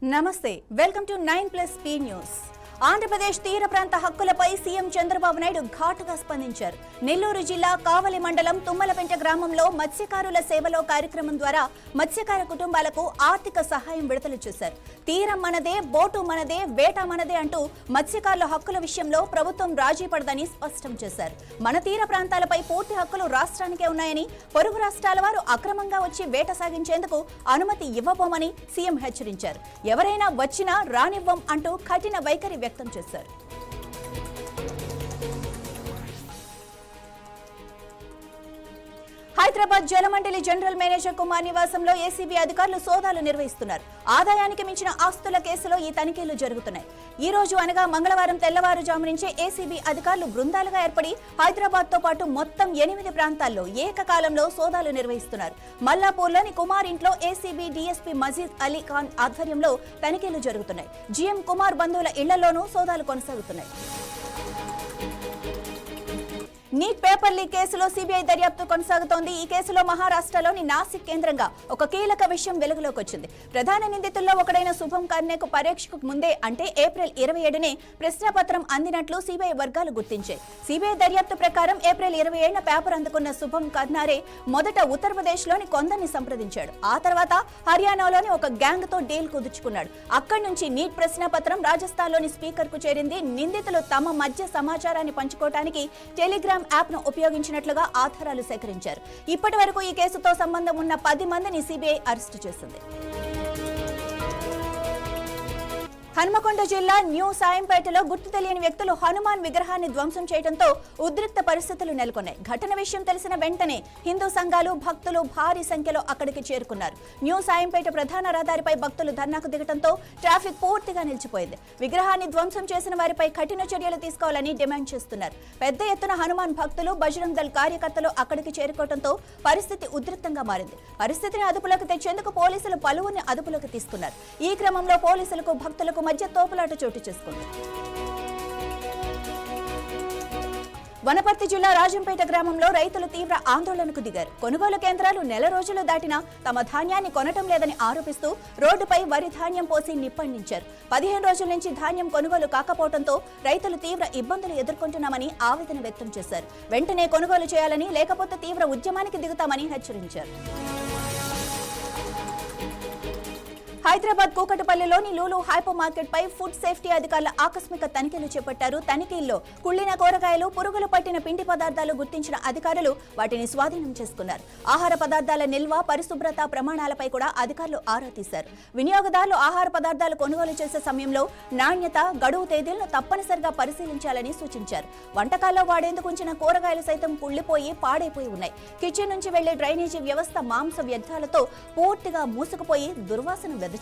నమస్తే welcome to 9+P news. Andhra Pradesh తీర ప్రాంత హక్కులపై సీఎం చంద్రబాబు నాయుడు ఘాటుగా స్పందించారు. నెల్లూరు జిల్లా కావలి మండలం తుమ్మలపెంట గ్రామంలో మత్స్యకారుల సేవలో కార్యక్రమం ద్వారా మత్స్యకార కుటుంబాలకు ఆర్థిక సహాయం విడుదల చేశారు. తీరం మనదే, బోటు మనదే, వేట మనదే అంటూ మత్స్యకారుల హక్కుల విషయంలో ప్రభుత్వం రాజీ పడదని స్పష్టం చేశారు. మన తీర ప్రాంతాలపై పూర్తి హక్కులు రాష్ట్రానికే ఉన్నాయని, పొరుగు రాష్ట్రాల వారు అక్రమంగా వచ్చి వేట సాగించేందుకు అనుమతి ఇవ్వబోమని సీఎం హెచ్చరించారు. ఎవరైనా వచ్చినా రానివ్వం అంటూ కఠిన వైఖరి వ్యక్తం చేశారు. హైదరాబాద్ జలమండలి జనరల్ మేనేజర్ కుమార్ నివాసంలో ఏసీబీ అధికారులు సోదాలు నిర్వహిస్తున్నారు. ఆదాయానికి మించిన ఆస్తుల కేసులో ఈ తనిఖీలు జరుగుతున్నాయి. ఈ రోజు అనగా మంగళవారం తెల్లవారుజాము నుంచే ఏసీబీ అధికారులు బృందాలుగా ఏర్పడి హైదరాబాద్ తో పాటు మొత్తం 8 ప్రాంతాల్లో ఏకకాలంలో సోదాలు నిర్వహిస్తున్నారు. మల్లాపూర్లోని కుమార్ ఇంట్లో ఏసీబీ డీఎస్పీ మజీద్ అలీ ఖాన్ ఆధ్వర్యంలో తనిఖీలు జరుగుతున్నాయి. జీఎం కుమార్ బంధువుల ఇళ్లలోనూ సోదాలు కొనసాగుతున్నాయి. నీట్ పేపర్ లీక్ కేసులో సీబీఐ దర్యాప్తు కొనసాగుతోంది. ఈ కేసులో మహారాష్ట్రలోని నాసిక్ కేంద్రంగా ఒక కీలక విషయం వెలుగులోకి వచ్చింది. ప్రధాన నిందితుల్లో ఒకడైన శుభం కర్నేకు పరీక్షకు ముందే అంటే ఏప్రిల్ 27నే ప్రశ్నపత్రం అందినట్లు సీబీఐ వర్గాలు గుర్తించాయి. సీబీఐ దర్యాప్తు ప్రకారం ఏప్రిల్ 27న పేపర్ అందుకున్న శుభం కర్నారే మొదట ఉత్తరప్రదేశ్లోని కొందరిని సంప్రదించాడు. ఆ తర్వాత హర్యానాలోని ఒక గ్యాంగ్ తో డీల్ కుదుర్చుకున్నాడు. అక్కడి నుంచి నీట్ ప్రశ్నపత్రం రాజస్థాన్లోని స్పీకర్ కు చేరింది. నిందితులు తమ మధ్య సమాచారాన్ని పంచుకోవడానికి టెలిగ్రామ్ యాప్ ను ఉపయోగించినట్లుగా ఆధారాలు సేకరించారు. ఇప్పటి వరకు ఈ కేసుతో సంబంధం ఉన్న 10 మందిని సీబీఐ అరెస్టు చేసింది. హన్మకొండ జిల్లా న్యూ సాయంపేటలో గుర్తు తెలియని వ్యక్తులు హనుమాన్ విగ్రహాన్ని ధ్వంసం చేయడంతో ఉద్రిక్త పరిస్థితులు నెలకొన్నాయి. ఘటన విషయం తెలిసిన వెంటనే హిందూ సంఘాలు, భక్తులు భారీ సంఖ్యలో అక్కడికి చేరుకున్నారు. న్యూ సాయంపేట ప్రధాన రహదారిపై భక్తులు ధర్నాకు దిగడంతో ట్రాఫిక్ పూర్తిగా నిలిచిపోయింది. విగ్రహాన్ని ధ్వంసం చేసిన వారిపై కఠిన చర్యలు తీసుకోవాలని డిమాండ్ చేస్తున్నారు. పెద్ద ఎత్తున హనుమాన్ భక్తులు, బజరంగ్ దళ్ కార్యకర్తలు అక్కడికి చేరుకోవడంతో పరిస్థితి ఉద్రిక్తంగా మారింది. పరిస్థితిని అదుపులోకి తెచ్చేందుకు పోలీసులు పలువురిని అదుపులోకి తీసుకున్నారు. ఈ క్రమంలో పోలీసులకు, భక్తులకు మధ్య తోపులాట చోటు చేసుకుంది. వనపర్తి జిల్లా రాజంపేట గ్రామంలో రైతులు తీవ్ర ఆందోళనకు దిగారు. కొనుగోలు కేంద్రాలు నెల రోజులు దాటినా తమ ధాన్యాన్ని కొనటం లేదని ఆరోపిస్తూ రోడ్డుపై వరి ధాన్యం పోసి నిప్పండించారు. 15 రోజుల నుంచి ధాన్యం కొనుగోలు కాకపోవడంతో రైతులు తీవ్ర ఇబ్బందులు ఎదుర్కొంటున్నామని ఆవేదన వ్యక్తం చేశారు. వెంటనే కొనుగోలు చేయాలని, లేకపోతే తీవ్ర ఉద్యమానికి దిగుతామని హెచ్చరించారు. హైదరాబాద్ కూకట్పల్లిలోని లూలు హైపర్ మార్కెట్ పై ఫుడ్ సేఫ్టీ అధికారుల ఆకస్మిక తనిఖీలు చేపట్టారు. తనిఖీల్లో కుళ్లిన కూరగాయలు, పురుగులు పట్టిన పిండి పదార్థాలు గుర్తించిన అధికారులు వాటిని స్వాధీనం చేసుకున్నారు. ఆహార పదార్థాల నిల్వ, పరిశుభ్రత ప్రమాణాలపై కూడా అధికారులు ఆరా తీశారు. వినియోగదారులు ఆహార పదార్థాలు కొనుగోలు చేసే సమయంలో నాణ్యత, గడువు తేదీలను తప్పనిసరిగా పరిశీలించాలని సూచించారు. వంటకాల్లో వాడేందుకు ఉంచిన కూరగాయలు సైతం కుళ్లిపోయి, పాడైపోయి ఉన్నాయి. కిచెన్ నుంచి వెళ్లే డ్రైనేజీ వ్యవస్థ మాంస వ్యర్థాలతో పూర్తిగా మూసుకుపోయి దుర్వాసన వెదజల్లుతోంది.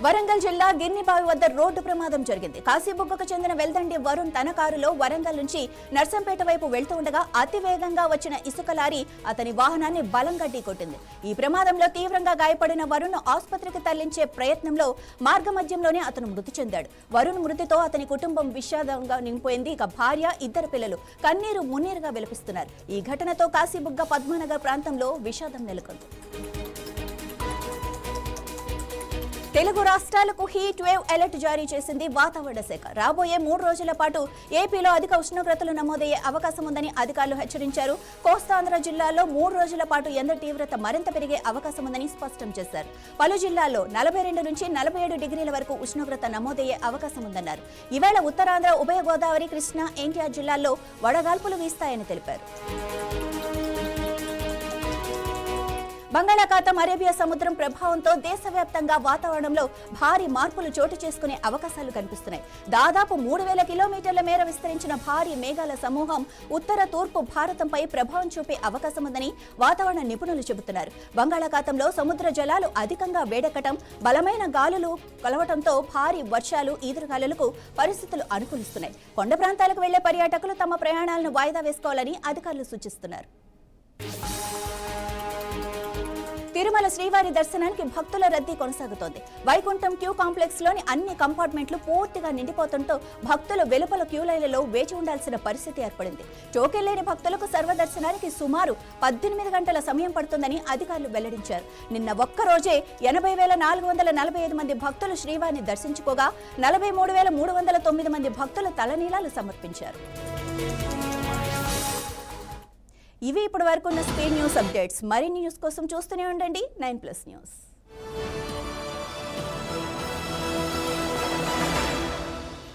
వరంగల్ జిల్లా గిర్నిబావి వద్ద రోడ్డు ప్రమాదం జరిగింది. కాశీబుగ్గకు చెందిన వెల్దండి వరుణ్ తన కారులో వరంగల్ నుంచి నర్సంపేట వైపు వెళ్తూ ఉండగా అతి వేగంగా వచ్చిన ఇసుక లారీ అతని వాహనాన్ని బలంగా ఢీకొట్టింది. ఈ ప్రమాదంలో తీవ్రంగా గాయపడిన వరుణ్ ఆసుపత్రికి తరలించే ప్రయత్నంలో మార్గమధ్యంలోనే అతను మృతి చెందాడు. వరుణ్ మృతితో అతని కుటుంబం విషాదంగా నిండిపోయింది. ఇక భార్య, 2 పిల్లలు కన్నీరు మున్నీరుగా విలపిస్తున్నారు. ఈ ఘటనతో కాశీబుగ్గ, పద్మనగర్ ప్రాంతంలో విషాదం నెలకొంది. తెలుగు రాష్ట్రాలకు హీట్ వేవ్ అలర్ట్ జారీ చేసింది వాతావరణ శాఖ. రాబోయే 3 రోజుల పాటు ఏపీలో అధిక ఉష్ణోగ్రతలు నమోదయ్యే అవకాశం ఉందని అధికారులు హెచ్చరించారు. కోస్తాంధ్ర జిల్లాల్లో 3 రోజుల పాటు ఎండ తీవ్రత మరింత పెరిగే అవకాశం ఉందని స్పష్టం చేశారు. పలు జిల్లాల్లో 42 నుంచి 47 డిగ్రీల వరకు ఉష్ణోగ్రత నమోదయ్యే అవకాశం ఉందన్నారు. ఈవేళ ఉత్తరాంధ్ర, ఉభయ గోదావరి, కృష్ణా, ఎన్టీఆర్ జిల్లాల్లో వడగాల్పులు వీస్తాయని తెలిపారు. బంగాళాఖాతం, అరేబియా సముద్రం ప్రభావంతో దేశవ్యాప్తంగా వాతావరణంలో భారీ మార్పులు చోటు చేసుకునే అవకాశాలు కనిపిస్తున్నాయి. దాదాపు 3000 కిలోమీటర్ల మేర విస్తరించిన భారీ మేఘాల సమూహం ఉత్తర, తూర్పు భారతంపై ప్రభావం చూపే అవకాశం ఉందని వాతావరణ నిపుణులు చెబుతున్నారు. బంగాళాఖాతంలో సముద్ర జలాలు అధికంగా వేడెక్కటం, బలమైన గాలులు కలవటంతో భారీ వర్షాలు, ఈదురుగాలులకు పరిస్థితులు అనుకూలిస్తున్నాయి. కొండ ప్రాంతాలకు వెళ్లే పర్యాటకులు తమ ప్రయాణాలను వాయిదా వేసుకోవాలని అధికారులు సూచిస్తున్నారు. తిరుమల శ్రీవారి దర్శనానికి భక్తుల రద్దీ కొనసాగుతోంది. వైకుంఠం క్యూ కాంప్లెక్స్ లోని అన్ని కంపార్ట్మెంట్లు పూర్తిగా నిండిపోతుండటంతో భక్తులు వెలుపల క్యూ లైన్లలో వేచి ఉండాల్సిన పరిస్థితి ఏర్పడింది. టోకెన్ లేని భక్తులకు సర్వదర్శనానికి సుమారు 18 గంటల సమయం పడుతుందని అధికారులు వెల్లడించారు. నిన్న ఒక్కరోజే 80,445 మంది భక్తులు శ్రీవారిని దర్శించుకోగా 43,309 మంది భక్తులు తలనీలాలు సమర్పించారు. ఇవి ఇప్పటి వరకు ఉన్న స్పీడ్ న్యూస్ అప్డేట్స్. మరిన్ని న్యూస్ కోసం చూస్తూనే ఉండండి 9+ న్యూస్.